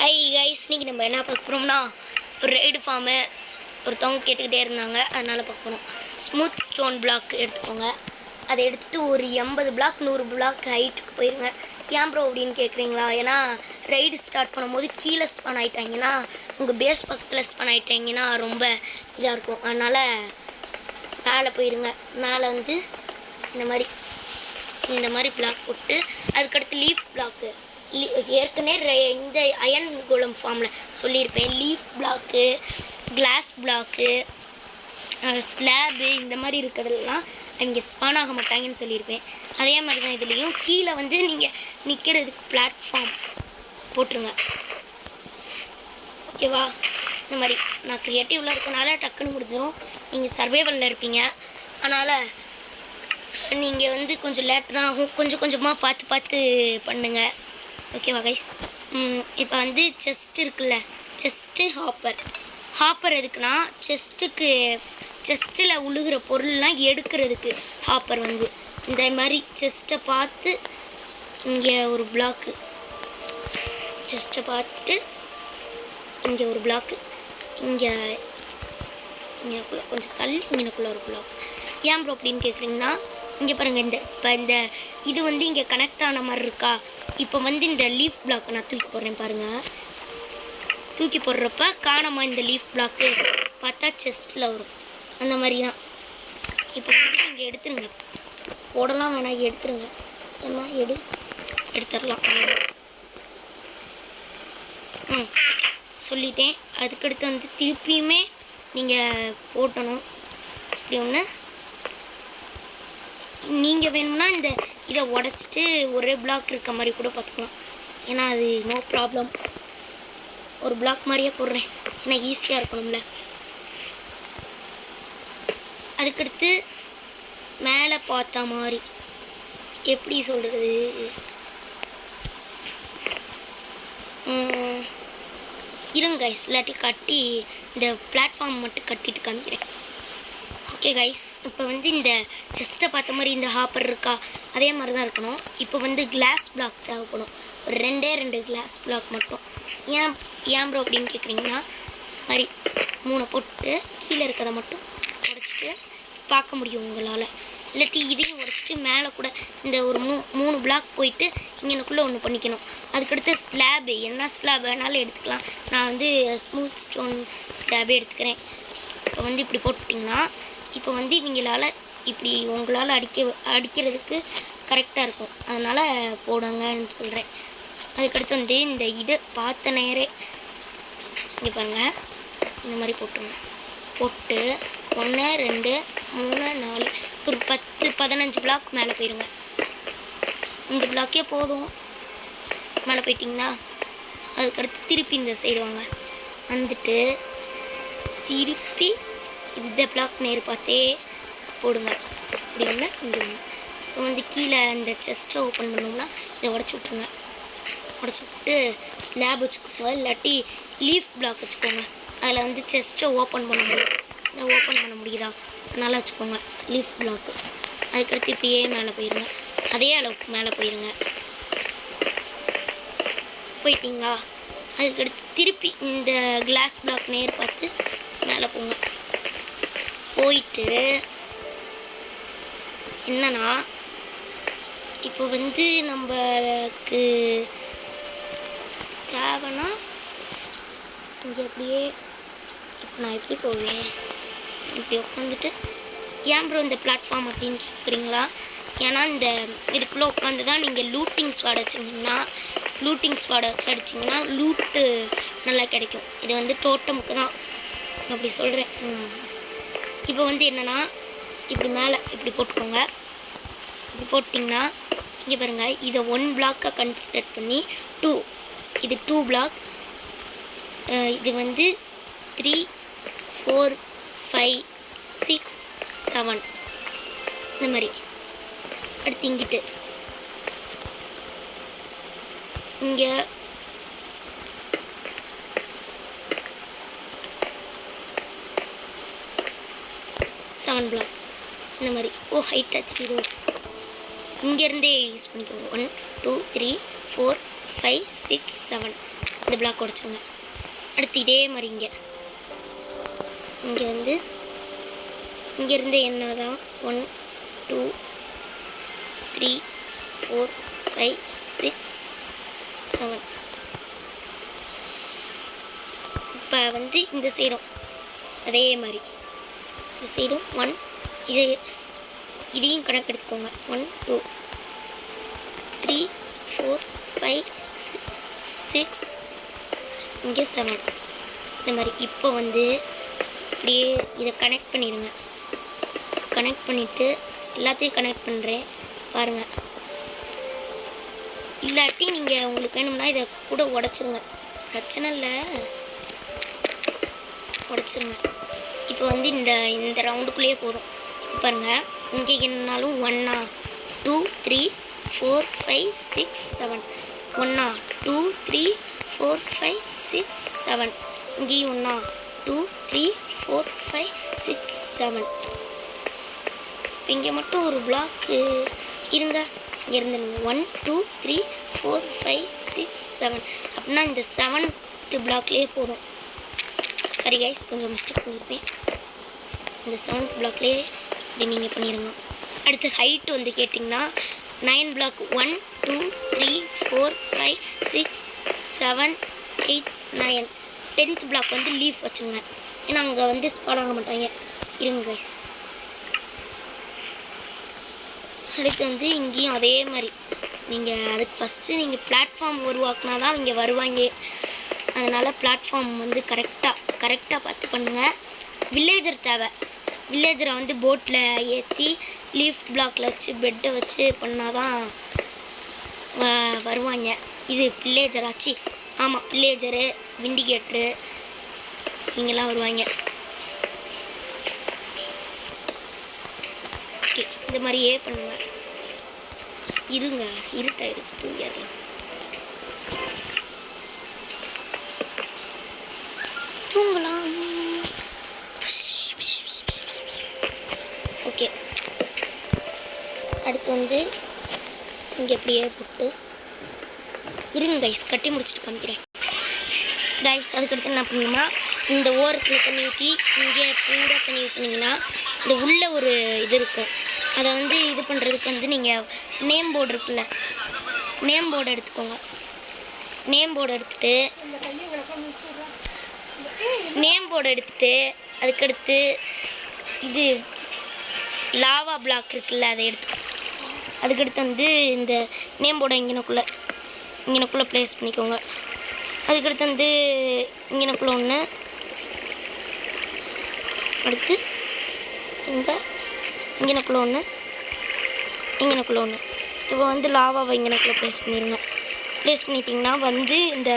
Hi guys, இன்றைக்கி நம்ம என்ன பார்க்க போகிறோம்னா ஒரு ரைடு ஃபார்மு ஒருத்தவங்க கேட்டுக்கிட்டே இருந்தாங்க, அதனால் பார்க்க போகிறோம். ஸ்மூத் ஸ்டோன் பிளாக் எடுத்துக்கோங்க. அதை எடுத்துகிட்டு ஒரு 80 பிளாக் 100 பிளாக் ஹைட்டுக்கு போயிருங்க. ஏன் ப்ரோ அப்படின்னு கேட்குறீங்களா? ஏன்னா ரைடு ஸ்டார்ட் பண்ணும்போது கீழே ஸ்பான் ஆகிட்டாங்கன்னா, உங்கள் பேஸ் பக்கத்தில் ஸ்பான் ஆகிட்டாங்கன்னா ரொம்ப இதாக இருக்கும். அதனால் மேலே போயிருங்க. மேலே வந்து இந்த மாதிரி பிளாக் போட்டு அதுக்கடுத்து லீஃப் பிளாக்கு ஏற்கனவே இந்த அயன் கோலம் ஃபார்மில் சொல்லியிருப்பேன். Leaf block, glass block, slab இந்த மாதிரி இருக்கிறதுலாம் அவங்க ஸ்பான் ஆக மாட்டாங்கன்னு சொல்லியிருப்பேன். அதே மாதிரி தான் இதுலேயும் கீழே வந்து நீங்கள் நிற்கிறதுக்கு பிளாட்ஃபார்ம் போட்டுருங்க. ஓகேவா? இந்த மாதிரி நான் க்ரியேட்டிவில் இருக்கனால டக்குன்னு முடிஞ்சிடும். நீங்கள் சர்வைவலில் இருப்பீங்க, அதனால் நீங்கள் வந்து கொஞ்சம் லேட் தான் ஆகும். கொஞ்சமாக பார்த்து பண்ணுங்கள். ஓகேவா கைஸ்? இப்போ வந்து செஸ்ட் இருக்குல்ல, செஸ்ட்டு ஹாப்பர் எதுக்குன்னா செஸ்ட்டில் உழுகிற பொருள்லாம் எடுக்கிறதுக்கு ஹாப்பர் வந்து இந்த மாதிரி செஸ்ட்டை பார்த்து இங்கே ஒரு பிளாக்கு, செஸ்ட்டை பார்த்துட்டு இங்கே ஒரு பிளாக்கு, இங்கே கொஞ்சம் தள்ளி இங்கேக்குள்ளே ஒரு பிளாக். ஏன் ப்ரோ அப்படின்னு கேட்குறீங்கன்னா, இங்கே பாருங்கள், இந்த இது வந்து இங்கே கனெக்ட் ஆன மாதிரி இருக்கா. இப்போ வந்து இந்த லீஃப் பிளாக் நான் தூக்கி போடுறேன் பாருங்கள். தூக்கி போடுறப்ப காணாமல் இந்த லீஃப் பிளாக்கு பார்த்தா செஸ்ட்டில் வரும். அந்த மாதிரி தான். இப்போ வந்து இங்கே எடுத்துருங்க. போடலாம் வேணாம், எடுத்துருங்க. ஏன்னா எடுத்துடலாம். சொல்லிட்டேன். அதுக்கடுத்து வந்து திருப்பியுமே நீங்கள் போட்டணும். இப்படி ஒன்று நீங்கள் வேணும்னா இதை உடச்சிட்டு ஒரே பிளாக் இருக்க மாதிரி கூட பார்த்துக்கலாம். ஏன்னா அது நோ ப்ராப்ளம். ஒரு பிளாக் மாதிரியே போடுறேன், ஏன்னா ஈஸியாக இருக்கணும்ல. அதுக்கடுத்து மேலே பார்த்த மாதிரி எப்படி சொல்கிறது, இருங்க கைஸ், இல்லாட்டி கட்டி இந்த பிளாட்ஃபார்ம் மட்டும் கட்டிட்டு காமிக்கிறேன். ஓகே கைஸ், இப்போ வந்து இந்த செஸ்ட்டை பார்த்த மாதிரி இந்த ஹாப்பர் இருக்கா, அதே மாதிரி தான் இருக்கணும். இப்போ வந்து கிளாஸ் பிளாக் தேவைப்படும். ஒரு 2 கிளாஸ் பிளாக் மட்டும். ஏன் ப்ரோ அப்படின்னு கேட்குறீங்கன்னா, மாதிரி 3 போட்டு கீழே இருக்கிறத மட்டும் உடச்சிட்டு பார்க்க முடியும் உங்களால். இல்லாட்டி இதையும் உடச்சிட்டு மேலே கூட இந்த ஒரு 3 பிளாக் போயிட்டு இங்கனுக்குள்ளே ஒன்று பண்ணிக்கணும். அதுக்கடுத்து ஸ்லாபு, என்ன ஸ்லாப் வேணாலும் எடுத்துக்கலாம். நான் வந்து ஸ்மூத் ஸ்டோன் ஸ்லாபே எடுத்துக்கிறேன். இப்போ வந்து இப்படி போட்டுட்டிங்கன்னா, இப்போ வந்து உங்களால் அடிக்கிறதுக்கு கரெக்டாக இருக்கும். அதனால் போடுங்கன்னு சொல்கிறேன். அதுக்கடுத்து வந்து இந்த இதை பார்த்த நேரே இங்கே பாருங்கள், இந்த மாதிரி போட்டுருங்க. போட்டு 1 2 3 4 ஒரு 10-15 பிளாக் மேலே போயிருங்க. இந்த பிளாக்கே போதும். மேலே போயிட்டிங்கன்னா அதுக்கடுத்து திருப்பி இந்த சைடு வாங்க. வந்துட்டு திருப்பி இந்த பிளாக் நேர் பார்த்தே போடுங்க. இப்படி ஒன்று, இங்கே ஒன்று. இப்போ வந்து கீழே இந்த செஸ்ட்டை ஓப்பன் பண்ணோம்னா இதை உடச்சி விட்ருங்க. உடச்சி விட்டு ஸ்லாப் வச்சுக்கோங்க, இல்லாட்டி லீஃப் பிளாக் வச்சுக்கோங்க. அதில் வந்து செஸ்ட்டை ஓப்பன் பண்ண முடியுதா, அதனால் வச்சுக்கோங்க லீஃப் பிளாக்கு. அதுக்கடுத்து இப்படியே மேலே போயிருங்க. அதே அளவுக்கு மேலே போயிருங்க. போயிட்டிங்களா? அதுக்கடுத்து திருப்பி இந்த கிளாஸ் பிளாக் நேர் பார்த்து மேலே போங்க. போயிட்டு என்னன்னா, இப்போ வந்து நம்மளுக்கு தேவைன்னா இங்கே அப்படியே இப்போ நான் எப்படி போவேன், இப்படி உட்காந்துட்டு. ஏன் ப்ரோ இந்த பிளாட்ஃபார்ம் அப்படின்னு கேட்குறீங்களா? ஏன்னா இதுக்குள்ளே உட்காந்து தான் நீங்கள் லூட்டிங் ஸ்வாட் வச்சு அடிச்சிங்கன்னா லூட்டு நல்லா கிடைக்கும். இது வந்து டோட்டமுக்கு தான் அப்படி சொல்கிறேன். இப்போ வந்து என்னென்னா, இப்படி மேலே இப்படி போட்டுக்கோங்க. இப்படி போட்டிங்கன்னா இங்கே பாருங்கள், இதை 1 பிளாக்காக கன்சிடர் பண்ணி 2, இது 2 பிளாக், இது வந்து 3 4 5 6 7 இந்த மாதிரி. அடுத்து இங்கிட்டு இங்கே 7 பிளாக் இந்த மாதிரி. ஹைட்டாக தெரியுதோ, இங்கேருந்தே யூஸ் பண்ணிக்கோங்க. 1 2 3 4 5 6 7 இந்த பிளாக் உடச்சிருங்க. அடுத்து இதே மாதிரி இங்கே வந்து இங்கேருந்து என்ன தான் 1 2 3 4 5 6 7. இப்போ வந்து இந்த சைடும் அதே மாதிரி இந்த சைடும் 1 இதையும் கணக்கு எடுத்துக்கோங்க. 1 2 3 4 5 6 இங்கே 7 இந்த மாதிரி. இப்போ வந்து அப்படியே இதை கனெக்ட் பண்ணிடுங்க. கனெக்ட் பண்ணிவிட்டு எல்லாத்தையும் கனெக்ட் பண்ணுறேன் பாருங்கள். இல்லாட்டி நீங்கள் உங்களுக்கு வேணும்னா இதை கூட உடச்சிருங்க, பிரச்சனை இல்லை, உடச்சிருங்க. இப்போ வந்து இந்த ரவுண்டுக்குள்ளேயே போதும். இப்போ பாருங்கள், இங்கே என்னாலும் 1 2 3 4 5 6 7 1 2 3 4 5 6 7 இங்கேயும் 1 2 3 4 5 6 7. இங்கே மட்டும் ஒரு பிளாக்கு இருங்க, இங்கே இருந்து 1 2 3 4 5 6 7 அப்படின்னா இந்த 7th பிளாக்லேயே போதும். சரி கைஸ், கொஞ்சம் மிஸ்டேக் பண்ணியிருப்பேன். இந்த 7th பிளாக்லேயே இப்படி நீங்கள் பண்ணிடுங்க. அடுத்து ஹைட் வந்து கேட்டிங்கன்னா 9 பிளாக் 1 2 3 4 5 6 7 8 9. 10th பிளாக் வந்து லீஃப் வச்சுங்க, ஏன்னா அங்கே வந்து ஸ்பாட் ஆக மாட்டாங்க. இருங்க கைஸ். அடுத்து வந்து இங்கேயும் அதே மாதிரி நீங்கள் அதுக்கு ஃபஸ்ட்டு நீங்கள் பிளாட்ஃபார்ம் உருவாக்குனா தான் இங்கே வருவாங்க. அதனால் பிளாட்ஃபார்ம் வந்து கரெக்டாக பார்த்து பண்ணுங்கள். வில்லேஜர் தேவை. வில்லேஜரை வந்து போட்டில் ஏற்றி லீஃப் பிளாக்கில் வச்சு பெட்டை வச்சு பண்ணால் தான் வருவாங்க. இது வில்லேஜர் ஆச்சு. ஆமாம், வில்லேஜரு விண்டிகேட்ரு இங்கெல்லாம் வருவாங்க. ஓகே, இந்த மாதிரியே பண்ணுங்கள். இருங்க, இருட்டாயிடுச்சு, தூங்கிடலாம். தூங்கலாம். ஓகே, அடுத்து வந்து இங்கே எப்படியே போட்டு இருங்க கைஸ், கட்டி முடிச்சுட்டு காமிக்கிறேன் கைஸ். அதுக்கடுத்து என்ன பண்ணணும்னா, இந்த ஓரத்தில் தண்ணி ஊற்றி இங்கே பூரா தண்ணி ஊற்றினீங்கன்னா இந்த உள்ளே ஒரு இது இருக்கும். அதை வந்து இது பண்ணுறதுக்கு வந்து நீங்கள் நேம் போர்டு இருக்குல்ல, நேம் போர்டு எடுத்துக்கோங்க. நேம் போர்டு எடுத்துகிட்டு அதுக்கடுத்து இது லாவா பிளாக் இருக்குல்ல, அதை எடுத்துக்கோங்க. அதுக்கடுத்து வந்து இந்த நேம் போர்டை இங்கனக்குள்ளே ப்ளேஸ் பண்ணிக்கோங்க. அதுக்கடுத்து வந்து இங்கனக்குள்ளே ஒன்று, அடுத்து இங்கனக்குள்ளே ஒன்று, இங்கனக்குள்ளே ஒன்று. இப்போ வந்து லாவாவை இங்கனக்குள்ளே ப்ளேஸ் பண்ணிடுங்க. ப்ளேஸ் பண்ணிட்டிங்கன்னா வந்து இந்த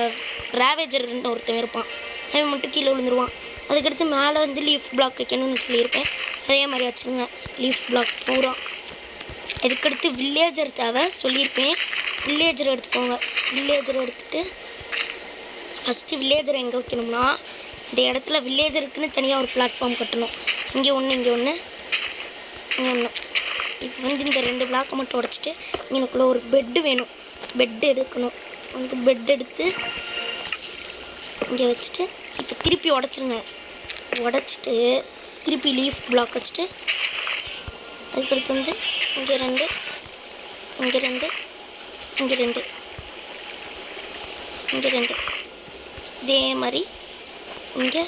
ராவேஜர்னு ஒருத்தன் இருப்பான், அவன் மட்டும் கீழே விழுந்துருவான். அதுக்கடுத்து மேலே வந்து லீஃப் பிளாக் வைக்கணும்னு சொல்லியிருப்பேன், அதே மாதிரி வச்சுருங்க லீஃப் பிளாக் பூரா. அதுக்கடுத்து வில்லேஜர் தேவை சொல்லியிருப்பேன், வில்லேஜர் எடுத்துக்கோங்க. வில்லேஜர் எடுத்துகிட்டு ஃபஸ்ட்டு வில்லேஜரை எங்கே வைக்கணும்னா, இந்த இடத்துல வில்லேஜருக்குன்னு தனியாக ஒரு பிளாட்ஃபார்ம் கட்டணும். இங்கே ஒன்று, இங்கே ஒன்று, இங்கே ஒன்று. இப்போ வந்து இந்த 2 பிளாக்கை மட்டும் உடச்சிட்டு இங்கனுக்குள்ளே ஒரு பெட்டு வேணும், பெட்டு எடுக்கணும். வந்து பெட் எடுத்து இங்கே வச்சுட்டு இப்போ திருப்பி உடச்சிருங்க. உடச்சிட்டு திருப்பி லீஃப் பிளாக் வச்சுட்டு அதுக்கடுத்து வந்து இங்கே 2, இங்கே 2, இங்கே 2, இங்கே 2. இதே மாதிரி இங்கே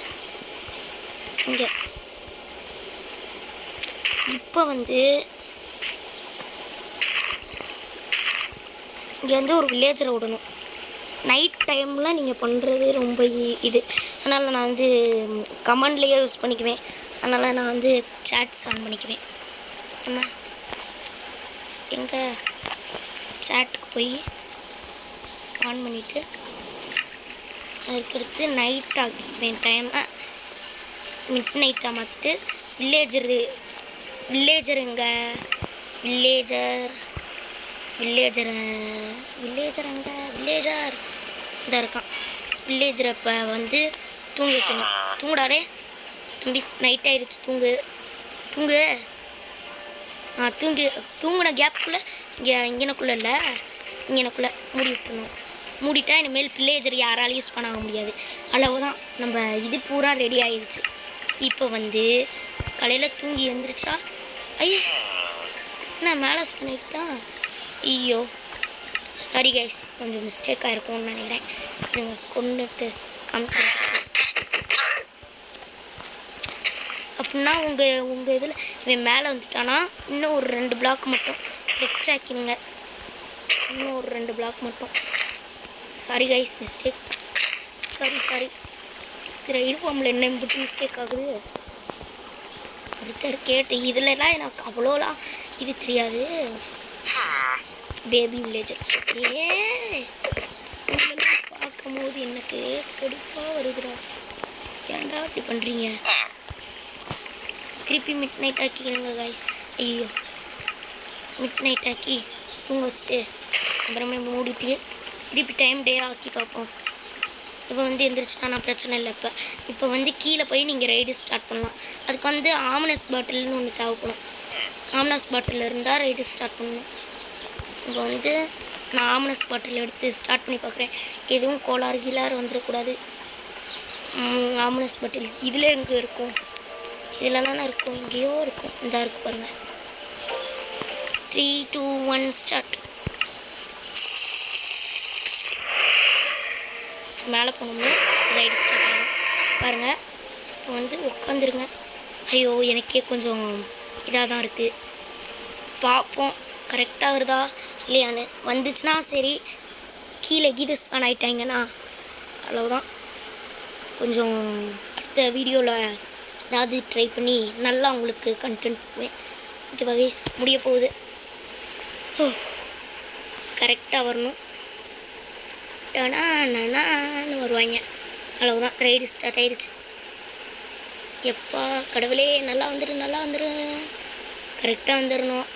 இங்கே. இப்போ வந்து இங்கே வந்து ஒரு வில்லேஜரை விடணும். நைட் டைமில் நீங்கள் பண்ணுறது ரொம்ப இது, அதனால் நான் வந்து கமெண்ட்லேயே யூஸ் பண்ணிக்குவேன். அதனால் நான் வந்து சேட்ஸ் ஆன் பண்ணிக்குவேன். என்ன எங்கே சேட்டுக்கு போய் ஆன் பண்ணிவிட்டு அதுக்கடுத்து நைட் ஆக்கிக்குவேன். டைமை மிட் நைட்டாக மாற்றிட்டு வில்லேஜருங்க வில்லேஜர் இதாக இருக்கான். வில்லேஜரை இப்போ வந்து தூங்க வைக்கணும். தூங்குடாடே தம்பி, நைட் ஆயிடுச்சு, தூங்கு. தூங்கின கேப்புக்குள்ளே இங்கனக்குள்ளே இல்லை, இங்கனக்குள்ளே மூடி விட்டுணும். மூடிட்டா இனிமேல் வில்லேஜர் யாராலையும் யூஸ் பண்ண முடியாது. அவ்வளவுதான், நம்ம இது பூரா ரெடி ஆயிடுச்சு. இப்போ வந்து காலையில் தூங்கி எழுந்திரிச்சா ஐயோ நான் மேலே பண்ணிட்டா. ஐயோ சாரி கைஸ், கொஞ்சம் மிஸ்டேக் ஆகிருக்கும்னு நினைக்கிறேன். இதுங்க கொண்டுட்டு காமிக்கிறேன். அப்படின்னா உங்கள் இதில் இவன் மேலே வந்துட்டானா இன்னும் ஒரு 2 பிளாக் மட்டும் எக்ஸ்ட்ராக்கினுங்க. இன்னும் ஒரு 2 பிளாக் மட்டும். Sorry guys, mistake. சாரி இது ரைடு ஃபார்மில் என்ன இப்படி மிஸ்டேக் ஆகுது? ஒருத்தர் கேட்டு இதுலலாம் எனக்கு அவ்வளோலாம் இது தெரியாது. பேபி வில்லேஜர் பார்க்கும்போது எனக்கு கடுப்பாக வருதுடா. ஏன்டா அப்படி பண்ணுறீங்க? திருப்பி மிட் நைட் ஆக்கிக்கிறேங்க கைஸ். ஐயோ மிட் நைட் ஆக்கி தூங்க வச்சுட்டு அப்புறமே மூடிட்டு திருப்பி டைம் டே ஆக்கி பார்ப்போம். இப்போ வந்து எந்திரிச்சிட்டானா பிரச்சனை இல்லை. இப்போ வந்து கீழே போய் நீங்கள் ரைடு ஸ்டார்ட் பண்ணலாம். அதுக்கு வந்து ஆம்னஸ் பாட்டில்னு ஒன்று தேவைப்படும். ஆம்னஸ் பாட்டில் இருந்தால் ரைடு ஸ்டார்ட் பண்ணணும். இப்போ வந்து நான் ஆம்னஸ் பாட்டில் எடுத்து ஸ்டார்ட் பண்ணி பார்க்குறேன். எதுவும் கோளாறு கீழாறு வந்துடக்கூடாது. ஆம்னஸ் பாட்டில் இதில் எங்கே இருக்கும்? இதில் தானே இருக்கும், எங்கேயோ இருக்கும். இந்த இருக்கு பாருங்கள். 3, 2, 1 ஸ்டார்ட். மேலே போனோம்னா ரைடு ஸ்டார்ட் ஆகும் பாருங்கள். இப்போ வந்து உட்காந்துருங்க. ஐயோ எனக்கே கொஞ்சம் இதாக தான் இருக்குது. பார்ப்போம் கரெக்டாக வருதா இல்லையான்னு. வந்துச்சுன்னா சரி, கீழே கீதை ஸ்பான் ஆகிட்டாங்கன்னா அவ்வளோதான். கொஞ்சம் அடுத்த வீடியோவில் ஏதாவது ட்ரை பண்ணி நல்லா உங்களுக்கு கண்டென்ட் பண்ணுவேன். ஓகே வகைஸ், முடிய போகுது. கரெக்டாக வரணும். டனான்னு வருவாங்க. அவ்வளவுதான், ரைடு ஸ்டார்ட் ஆயிடுச்சு. எப்பா கடவுளே, நல்லா வந்துடு. கரெக்டாக வந்துடணும்.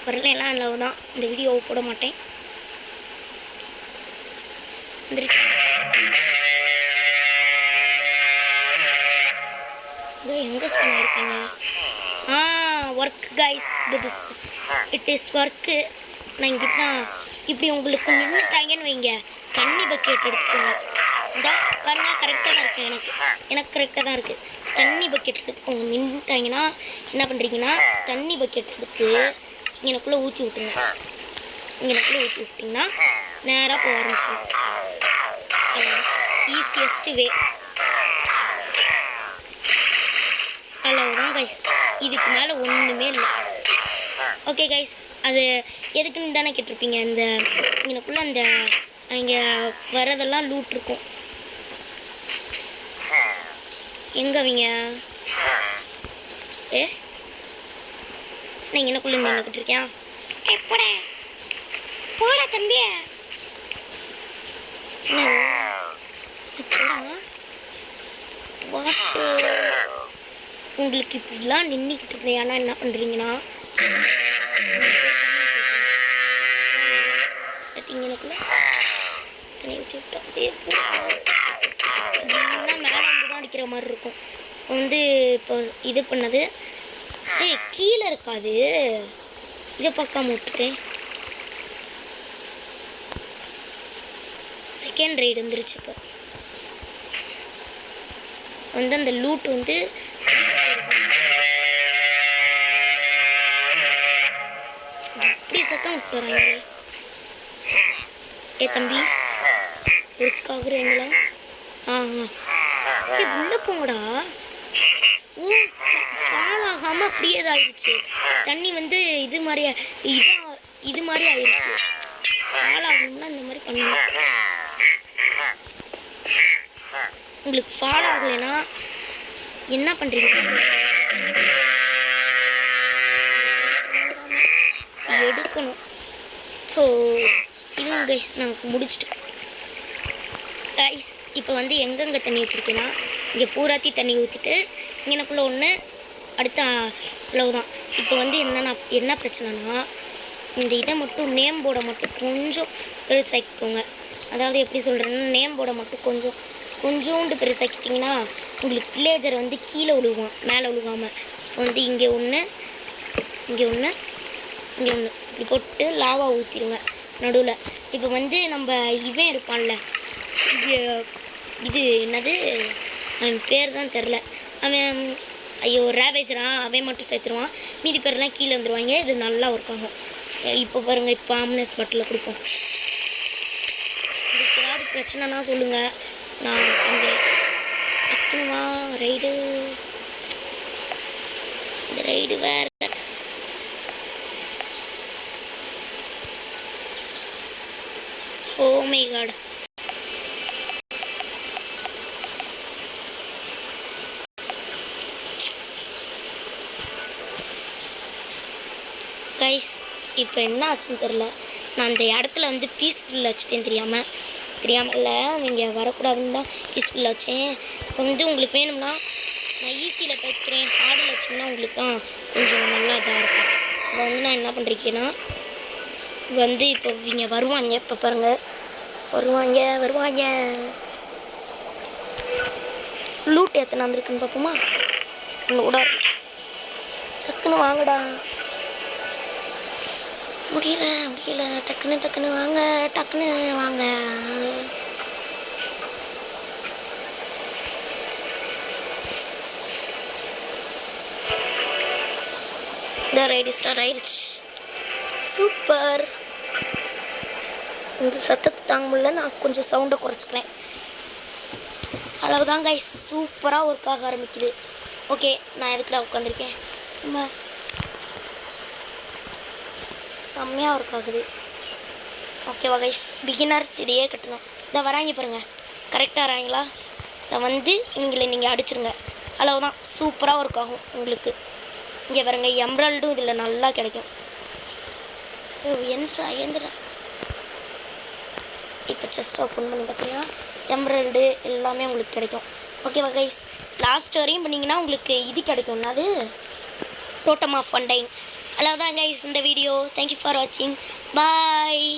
வரலாம் அவ்வளவுதான், இந்த வீடியோவை போட மாட்டேன். வந்துருச்சு. எங்கே ஸ்பெண்ட் ஆகிருக்காங்க? Work guys, it is work. நான் இங்கே தான் இப்படி உங்களுக்கு நின்றுட்டாங்கன்னு வைங்க, தண்ணி பக்கெட் எடுத்துக்கோங்க. இந்த பாருங்க, கரெக்டாக தான் இருக்குது. எனக்கு கரெக்டாக தான் இருக்குது. தண்ணி பக்கெட் எடுத்துக்கோங்க. நின்றுட்டாங்கன்னா என்ன பண்ணுறீங்கன்னா, தண்ணி பக்கெட் எடுத்து இங்கனக்குள்ளே ஊற்றி விட்டுருங்க. இங்கனக்குள்ளே ஊற்றி விட்டிங்கன்னா நேராக போக ஆரம்பிச்சிடும். Easiest way. அவ்வளவுதான் கைஸ், இதுக்கு மேலே ஒன்றுமே இல்லை. ஓகே கைஸ், அது எதுக்குன்னு தானே கேட்டிருப்பீங்க. இந்த இங்கனக்குள்ளே அந்த இங்கே வரதெல்லாம் லூட் இருக்கும். எங்கே அவங்க நான் இங்கனக்குள்ளே நின்றுக்கிட்டு இருக்கேன். எப்படா போட தம்பி, உங்களுக்கு இப்படிலாம் நின்றுக்கிட்டு இருந்தேன்னா என்ன பண்ணுறீங்கன்னா, இங்கனக்குள்ள தண்ணி ஊற்றி விட்டா மேலே வந்து தான் அடிக்கிற மாதிரி இருக்கும். வந்து இப்போ இது பண்ணது கீழே இருக்காது. இதை பார்க்காம விட்டுட்டேன். செகண்ட் ரைடு வந்துருச்சு. இப்போ வந்து அந்த லூட் வந்து இப்படி சத்தம் விட்டு வராங்களே. தம்பி ஒர்க் ஆகுறீங்களா? உள்ள போங்கடா. ஃபால் ஆகாமல் அப்படியே இதாகிடுச்சு. தண்ணி வந்து இது மாதிரி ஆயிடுச்சு. ஃபால் ஆகணும்னா இந்த மாதிரி பண்ணணும். உங்களுக்கு ஃபால் ஆகலைன்னா என்ன பண்ணுறீங்க, எடுக்கணும். ஸோ இதுங்க கைஸ், நாங்கள் முடிச்சுட்டு கைஸ் இப்போ வந்து எங்கெங்கே தண்ணி ஊற்றிருக்கேன்னா, இங்கே பூராத்தி தண்ணி ஊற்றிட்டு இங்கனக்குள்ளே ஒன்று அடுத்த அவ்வளவுதான். இப்போ வந்து என்ன பிரச்சனைனா, இந்த இதை மட்டும் நேம் போர்டை மட்டும் கொஞ்சம் பெருசாக்கிக்கோங்க. அதாவது எப்படி சொல்கிறேன்னா, நேம் போர்டை மட்டும் கொஞ்சோண்டு பெருசாக்கிட்டிங்கன்னா உங்களுக்கு வில்லேஜர் வந்து கீழே விழுவான், மேலே விழுகாமல். வந்து இங்கே ஒன்று இப்படி போட்டு லாவா ஊற்றிடுங்க. நடுவில். இப்போ வந்து நம்ம இவன் இருப்பான்ல, இது என்னது அவன் பேர் தான் தெரில, அவன் ஐயோ ரேவேஜரா, அவன் மட்டும் சேர்த்துருவான், மீதி பேர்லாம் கீழே வந்துடுவாங்க. இது நல்லா ஒர்க் ஆகும். இப்போ பாருங்கள், இப்போ ஆம்னஸ் பட்டில் கொடுப்போம். இதுக்கு ஏதாவது பிரச்சனைனா சொல்லுங்கள், நான் கொஞ்சம் டக்குனுவா ரைடு, இந்த ரைடு வேறு. ஓ மை காட், கைஸ் இப்போ என்ன ஆச்சுன்னு தெரில. நான் அந்த இடத்துல வந்து பீஸ்ஃபுல் வச்சுட்டேன், தெரியாமல் இங்கே வரக்கூடாதுன்னு தான் பீஸ்ஃபுல் வச்சேன். இப்போ வந்து உங்களுக்கு வேணும்னா நான் ஈஸியில் பேசுகிறேன், ஹார்டில் வச்சிங்கன்னா உங்களுக்கு தான் கொஞ்சம் நல்லா இதாக இருக்கும். இப்போ வந்து நான் என்ன பண்ணுறேன்னா, வந்து இப்போ இங்கே வருவாங்க, இப்போ பாருங்கள் வருவாங்க. லூட் எத்தனை வந்துருக்குன்னு பார்ப்போமா? கூட டக்குன்னு வாங்கடா. முடியல, டக்குன்னு வாங்க, இந்த ரைடு ஸ்டார்ட் ஆயிடுச்சு. சூப்பர். இந்த சத்தத்தை தாங்க முடியல, நான் கொஞ்சம் சவுண்டை குறைச்சிக்கிறேன். அளவுதான் கைஸ், சூப்பராக ஒர்க் ஆக ஆரம்பிக்குது. ஓகே, நான் எதுக்குடா உட்காந்துருக்கேன், நம்ம செம்மையாக ஒர்க் ஆகுது. ஓகேவா கைஸ், பிகினர்ஸ் இதையே கட்டணும். இதை வராங்க பாருங்கள், கரெக்டாக வராங்களா? இதை வந்து இவங்களை நீங்கள் அடிச்சிருங்க, அளவுதான் சூப்பராக ஒர்க் ஆகும் உங்களுக்கு. இங்கே பாருங்கள், எம்ராய்டும் இதில் நல்லா கிடைக்கும். எந்திரா இப்போ செஸ்ட் ஓப்பன் பண்ணி பார்த்தீங்கன்னா எம்ராய்டு எல்லாமே உங்களுக்கு கிடைக்கும். ஓகேவா கைஸ், லாஸ்ட் வரையும் பண்ணிங்கன்னா உங்களுக்கு இது கிடைக்கும், அது டோட்டம் ஆஃப் ஃபண்டைங். அவ்வளோதான் கைஸ் இந்த வீடியோ. தேங்க்யூ ஃபார் வாட்சிங், பாய்.